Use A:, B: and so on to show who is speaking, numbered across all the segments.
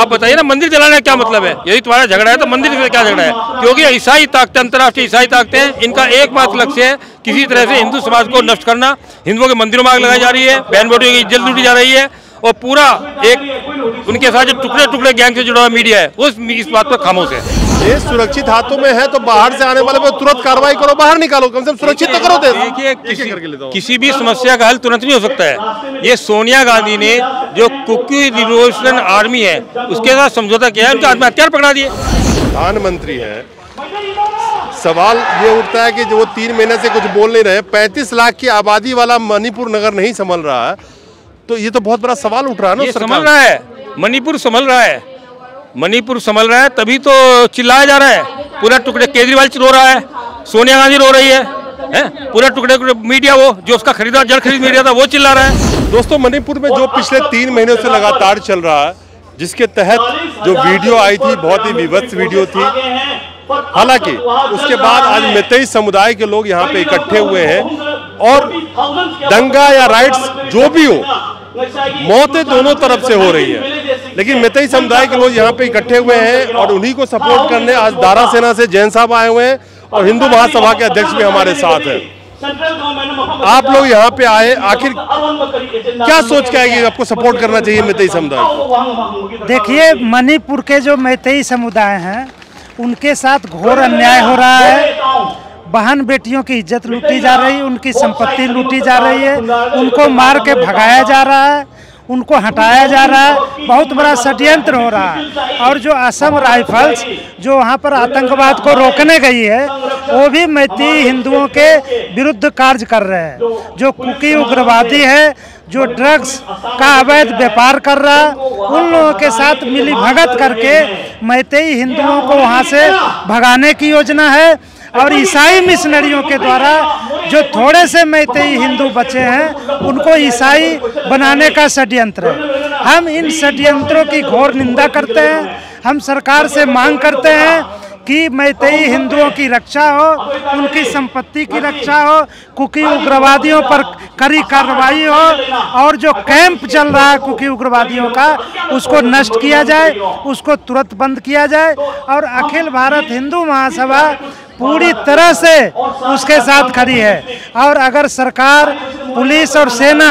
A: आप बताइए ना, मंदिर जलाने का क्या मतलब है? यदि तुम्हारा झगड़ा है तो मंदिर से क्या झगड़ा है? क्योंकि ईसाई ताकतें, अंतर्राष्ट्रीय ईसाई ताकतें, इनका एकमात्र लक्ष्य है किसी तरह से हिंदू समाज को नष्ट करना। हिंदुओं के मंदिरों में आग लगाई जा रही है, बहन बेटियों की इज्जत लूटी जा रही है, और पूरा एक उनके साथ जो टुकड़े टुकड़े गैंग से जुड़ा हुआ मीडिया है उस इस बात पर खामोश है।
B: देश सुरक्षित हाथों में है तो बाहर से आने वाले पर तुरंत कार्रवाई करो, बाहर निकालो, कम से कम सुरक्षित तो करो देश।
A: देखिए, किसी भी समस्या का हल तुरंत नहीं हो सकता है। ये सोनिया गांधी ने जो कुकी रिवोल्यूशन आर्मी है उसके साथ समझौता किया है, उनका आत्महत्या पकड़ा दिए।
B: प्रधानमंत्री है, सवाल ये उठता है कि जो वो 3 महीने से कुछ बोल नहीं रहे, 35 लाख की आबादी वाला मणिपुर नगर नहीं संभल रहा है, तो ये तो बहुत बड़ा सवाल उठ रहा है ना।
A: ये संभल रहा है, मणिपुर संभल रहा है, मणिपुर संभल रहा है, तभी तो चिल्लाया जा रहा है। पूरा टुकड़े केजरीवाल रो रहा है, सोनिया गांधी रो रही है, पूरा टुकड़े टुकड़े मीडिया, वो जो उसका खरीदा जड़ खरीद मीडिया था वो चिल्ला रहा है।
B: दोस्तों, मणिपुर में जो पिछले 3 महीनों से लगातार चल रहा है, जिसके तहत जो वीडियो आई थी बहुत ही विभत्स वीडियो थी। हालांकि उसके बाद आज मैतेई समुदाय के लोग यहाँ पे इकट्ठे हुए हैं और दंगा या राइट्स जो भी हो, मौतें दोनों तरफ से हो रही है, लेकिन मैतेई समुदाय के लोग यहाँ पे इकट्ठे हुए हैं और उन्हीं को सपोर्ट करने आज दारा सेना से जैन साहब आए हुए हैं और हिंदू महासभा के अध्यक्ष भी हमारे साथ हैं। आप लोग यहाँ पे आए, आखिर क्या सोच के आए कि आपको सपोर्ट करना चाहिए मैतेई समुदाय को?
C: देखिए, मणिपुर के जो मैतेई समुदाय हैं उनके साथ घोर अन्याय हो रहा है। बहन बेटियों की इज्जत लूटी जा रही है, उनकी संपत्ति लूटी जा रही है, उनको मार के भगाया जा रहा है, उनको हटाया जा रहा है। बहुत बड़ा षड्यंत्र हो रहा है। और जो असम राइफल्स जो वहाँ पर आतंकवाद को रोकने गई है, वो भी मैतेई हिंदुओं के विरुद्ध कार्य कर रहे हैं। जो कुकी उग्रवादी है, जो ड्रग्स का अवैध व्यापार कर रहा है, उन लोगों के साथ मिली भगत करके मैतेई हिंदुओं को वहाँ से भगाने की योजना है। और ईसाई मिशनरियों के द्वारा जो थोड़े से मैतेई हिंदू बचे हैं उनको ईसाई बनाने का षड्यंत्र है। हम इन षड्यंत्रों की घोर निंदा करते हैं। हम सरकार से मांग करते हैं कि मैतेई हिंदुओं की रक्षा हो, उनकी संपत्ति की रक्षा हो, कुकी उग्रवादियों पर कड़ी कार्रवाई हो, और जो कैंप चल रहा है कुकी उग्रवादियों का उसको नष्ट किया जाए, उसको तुरंत बंद किया जाए। और अखिल भारत हिंदू महासभा पूरी तरह से उसके साथ खड़ी है। और अगर सरकार, पुलिस और सेना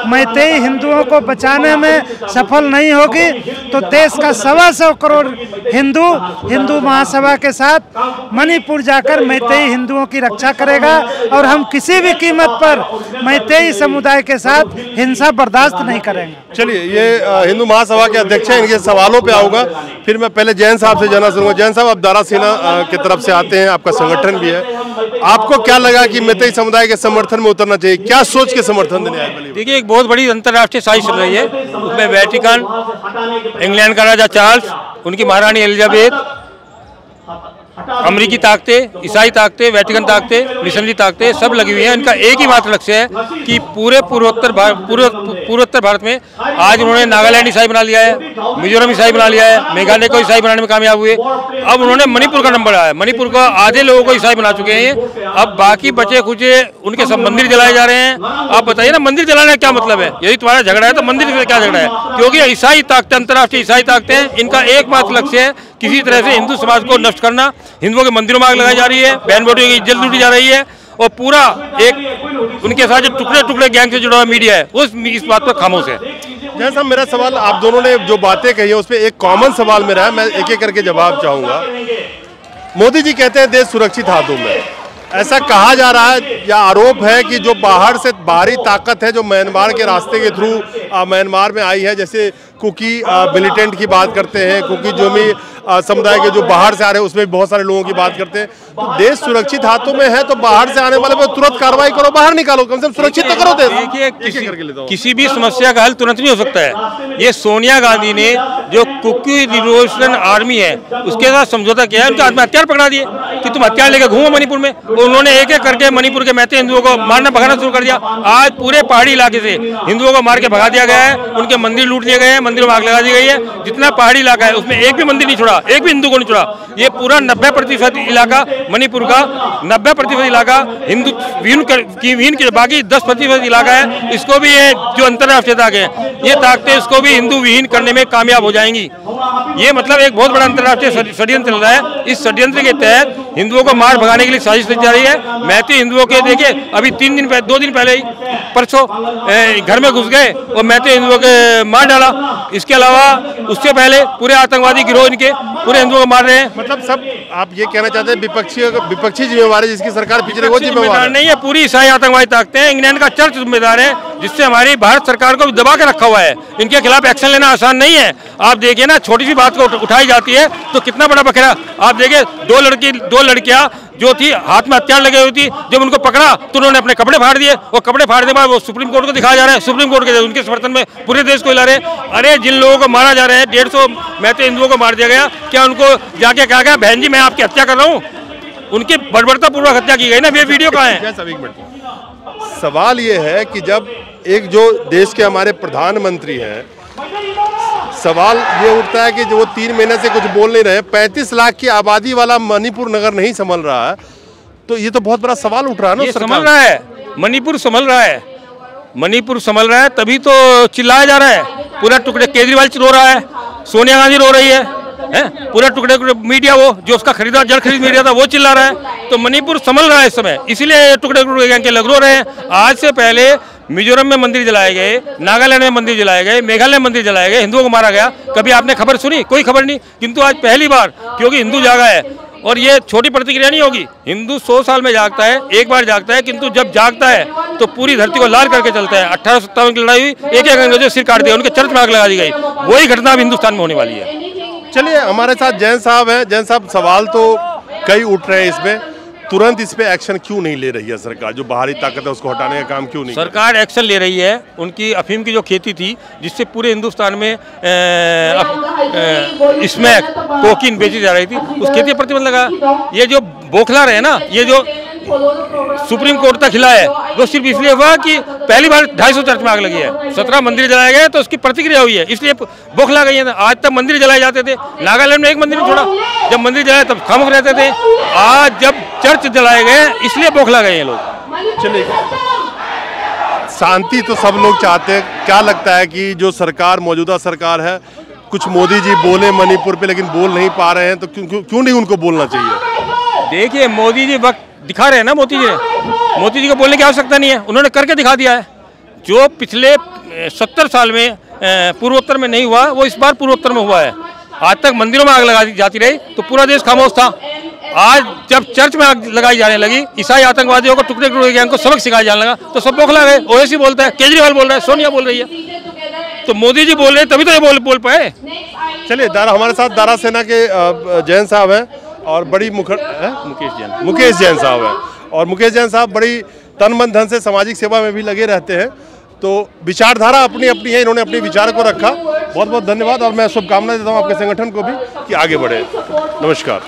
C: मैतेई हिंदुओं को बचाने में सफल नहीं होगी तो देश का 125 करोड़ हिंदू महासभा के साथ मणिपुर जाकर मैतेई हिंदुओं की रक्षा करेगा। और हम किसी भी कीमत पर मैतेई समुदाय के साथ हिंसा बर्दाश्त नहीं करेंगे।
B: चलिए, ये हिंदू महासभा के अध्यक्ष हैं, इनके सवालों पे आऊँगा। फिर मैं पहले जैन साहब से जानना चाहूँगा। जैन साहब, आप दारा सेना की तरफ से आते हैं, आपका संगठन भी है, आपको क्या लगा कि मैतेई समुदाय के समर्थन में उतरना चाहिए? क्या सोच के समर्थन देने आए?
A: देखिए, एक बहुत बड़ी अंतर्राष्ट्रीय साजिश चल रही है। उसमें वेटिकन, इंग्लैंड का राजा चार्ल्स, उनकी महारानी एलिजाबेथ, अमेरिकी ताकतें, ईसाई ताकतें, वेटिकन ताकतें, मिशनरी ताकतें सब लगी हुई हैं। इनका एक ही मात्र लक्ष्य है कि पूरे पूर्वोत्तर भारत में आज उन्होंने नागालैंड ईसाई बना लिया है, मिजोरम ईसाई बना लिया है, मेघालय को ईसाई बनाने में कामयाब हुए। अब उन्होंने मणिपुर का नंबर आया, मणिपुर को आधे लोगों को ईसाई बना चुके हैं। अब बाकी बचे खुचे उनके सब मंदिर जलाए जा रहे हैं। आप बताइए ना, मंदिर जलाने का क्या मतलब है? यदि तुम्हारा झगड़ा है तो मंदिर से क्या झगड़ा है? क्योंकि ईसाई ताकतें, अंतर्राष्ट्रीय ईसाई ताकतें, इनका एकमात्र लक्ष्य है किसी तरह से हिंदू समाज को नष्ट करना। हिंदुओं के मंदिरों में आग लगाई जा रही है, बहन बेटियों की इज्जत लूटी जा रही है, और पूरा एक उनके साथ जो टुकड़े टुकड़े गैंग से जुड़ा हुआ मीडिया है उस इस बात पर खामोश है।
B: जैसा मेरा सवाल, आप दोनों ने जो बातें कही है उस पर एक कॉमन सवाल मेरा है, मैं एक एक करके जवाब चाहूँगा। मोदी जी कहते हैं देश सुरक्षित हाथों में, ऐसा कहा जा रहा है या आरोप है कि जो बाहर से बाहरी ताकत है जो म्यांमार के रास्ते के थ्रू म्यांमार में आई है, जैसे कुकी मिलिटेंट की बात करते हैं, कुकी जोमी समुदाय के जो बाहर से आ रहे हैं उसमें भी बहुत सारे लोगों की बात करते हैं। तो देश सुरक्षित हाथों में है तो बाहर से आने वाले पर तुरंत कार्रवाई करो, बाहर निकालो, कम से कम सुरक्षित तो करो देश।
A: देखिए, किसी भी समस्या का हल तुरंत नहीं हो सकता है। ये सोनिया गांधी ने जो कुकी रिवोल्यूशन आर्मी है उसके साथ समझौता किया है, उनका आत्महत्या पकड़ा दिए कि तुम हथियार लेकर घूमो मणिपुर में। उन्होंने एक एक करके मणिपुर के मैतेई हिंदुओं को मारना भगाना शुरू कर दिया। आज पूरे पहाड़ी इलाके से हिंदुओं को मार के भगा दिया गया है, उनके मंदिर लूट लिए गए हैं, मंदिरों में आग लगा दी गई है। जितना पहाड़ी इलाका है उसमें एक भी मंदिर नहीं छोड़ा, एक भी हिंदू को नहीं छोड़ा। ये पूरा 90% इलाका मणिपुर का 90% इलाका हिंदू विहीन के, बाकी 10% इलाका है इसको भी ये जो अंतर्राष्ट्रीय ताकतें हैं ये ताकतें इसको भी हिंदू विहीन करने में कामयाब हो जाएंगी। ये मतलब एक बहुत बड़ा अंतर्राष्ट्रीय षड्यंत्र चल रहा है। इस षड्यंत्र के तहत हिंदुओं को मार भगाने के लिए साजिश की जा रही है। मैती हिंदुओं के देखिए अभी 2 दिन पहले ही परसों घर में घुस गए और मैती हिंदुओं के मार डाला। इसके अलावा उससे पहले पूरे आतंकवादी गिरोह इनके पूरे हिंदुओं को मार रहे हैं।
B: मतलब सब आप ये कहना चाहते हैं विपक्षी जिम्मेवार है जिसकी सरकार पीछे वो जिम्मेवार
A: नहीं है, पूरी ईसाई आतंकवादी ताकतें हैं। इंग्लैंड का चर्च जिम्मेदार है जिससे हमारी भारत सरकार को दबा के रखा हुआ है। इनके खिलाफ एक्शन लेना आसान नहीं है। आप देखिए ना, छोटी सी बात को उठाई जाती है तो कितना बड़ा बखेड़ा। आप देखिए 2 लड़कियां जो थी हाथ में हथियार लगे हुई थी, जब उनको पकड़ा तो उन्होंने अपने कपड़े फाड़ दिए और कपड़े फाड़ने के बाद वो सुप्रीम कोर्ट को दिखाया जा रहा है। सुप्रीम कोर्ट के उनके समर्थन में पूरे देश को हिला रहे हैं। अरे जिन लोगों को मारा जा रहा है 150 मैते हिंदुओं को मार दिया गया, क्या उनको जाके कहा गया बहन जी मैं आपकी हत्या कर रहा हूँ? उनकी बर्बरता पूर्वक हत्या की गई ना। ये वीडियो कहाँ है?
B: सवाल ये है कि जब एक जो देश के हमारे प्रधानमंत्री हैं, सवाल ये उठता है कि जो वो 3 महीने से कुछ बोल नहीं रहे, 35 लाख की आबादी वाला मणिपुर नगर नहीं संभल रहा है, तो ये तो बहुत बड़ा सवाल उठ रहा है ना।
A: ये संभल रहा है, मणिपुर संभल रहा है, मणिपुर संभल रहा है, तभी तो चिल्लाया जा रहा है। पूरा टुकड़े केजरीवाल रो रहा है, सोनिया गांधी रो रही है, पूरा टुकड़े मीडिया वो जो उसका खरीदा जल खरीद मीडिया था वो चिल्ला रहा है। तो मणिपुर संभल रहा है इस समय, इसीलिए टुकड़े के लग रो रहे हैं। आज से पहले मिजोरम में मंदिर जलाए गए, नागालैंड में मंदिर जलाए गए, मेघालय में मंदिर जलाए गए, हिंदुओं को मारा गया। कभी आपने खबर सुनी? कोई खबर नहीं। किंतु आज पहली बार, क्योंकि हिंदू जागा है और ये छोटी प्रतिक्रिया नहीं होगी। हिंदू 100 साल में जागता है, एक बार जागता है, किंतु जब जागता है तो पूरी धरती को लाल करके चलता है। 1857 की लड़ाई हुई, एक अंग्रेजों सिर काट दिया, उनके चर्च में आग लगा दी गई। वही घटना अब हिंदुस्तान में होने वाली है।
B: चलिए हमारे साथ जैन साहब हैं। जैन साहब, सवाल तो कई उठ रहे हैं इसमें, तुरंत इस पे एक्शन क्यों नहीं ले रही है सरकार? जो बाहरी ताकत है उसको हटाने का काम क्यों नहीं?
A: सरकार एक्शन ले रही है। उनकी अफीम की जो खेती थी जिससे पूरे हिंदुस्तान में स्मैक कोकीन बेची जा रही थी, उस खेती पर प्रतिबंध लगा। ये जो बौखला रहे ना, ये जो सुप्रीम कोर्ट तक हिला है वो सिर्फ इसलिए हुआ कि पहली बार 250 चर्च में आग लगी है, 17 मंदिर जलाए गए तो उसकी प्रतिक्रिया हुई है, इसलिए बौखला गई है। आज तक मंदिर जलाए जाते थे, नागालैंड में एक मंदिर नहीं छोड़ा। जब मंदिर जलाए तब खामोश रहते थे, आज जब चर्च जलाए गए इसलिए बौखला गए हैं लोग।
B: चलिए, शांति तो सब लोग चाहते हैं। क्या लगता है कि जो सरकार, मौजूदा सरकार है, कुछ मोदी जी बोले मणिपुर पे लेकिन बोल नहीं पा रहे हैं, तो क्यों नहीं उनको बोलना चाहिए?
A: देखिए मोदी जी वक्त दिखा रहे हैं ना। मोदी जी को बोलने की आवश्यकता नहीं है, उन्होंने करके दिखा दिया है। जो पिछले 70 साल में पूर्वोत्तर में नहीं हुआ वो इस बार पूर्वोत्तर में हुआ है। आज तक मंदिरों में आग लगा जाती रही तो पूरा देश खामोश था। आज जब चर्च में आग लगाई जाने लगी, ईसाई आतंकवादियों को टुकड़े टुकड़े गैंग को सबक सिखाया जाने लगा तो सब बौखला गए। ओवैसी बोलता है, केजरीवाल बोल रहा है, सोनिया बोल रही है, तो मोदी जी बोल रहे हैं तभी तो ये बोल पाए।
B: चलिए, हमारे साथ दारा सेना के जैन साहब हैं और बड़ी मुकेश जैन साहब हैं। और मुकेश जैन साहब बड़ी तन मन धन से सामाजिक सेवा में भी लगे रहते हैं, तो विचारधारा अपनी अपनी है, इन्होंने अपने विचार को रखा। बहुत बहुत धन्यवाद और मैं शुभकामनाएं देता हूं आपके संगठन को भी कि आगे बढ़े। नमस्कार।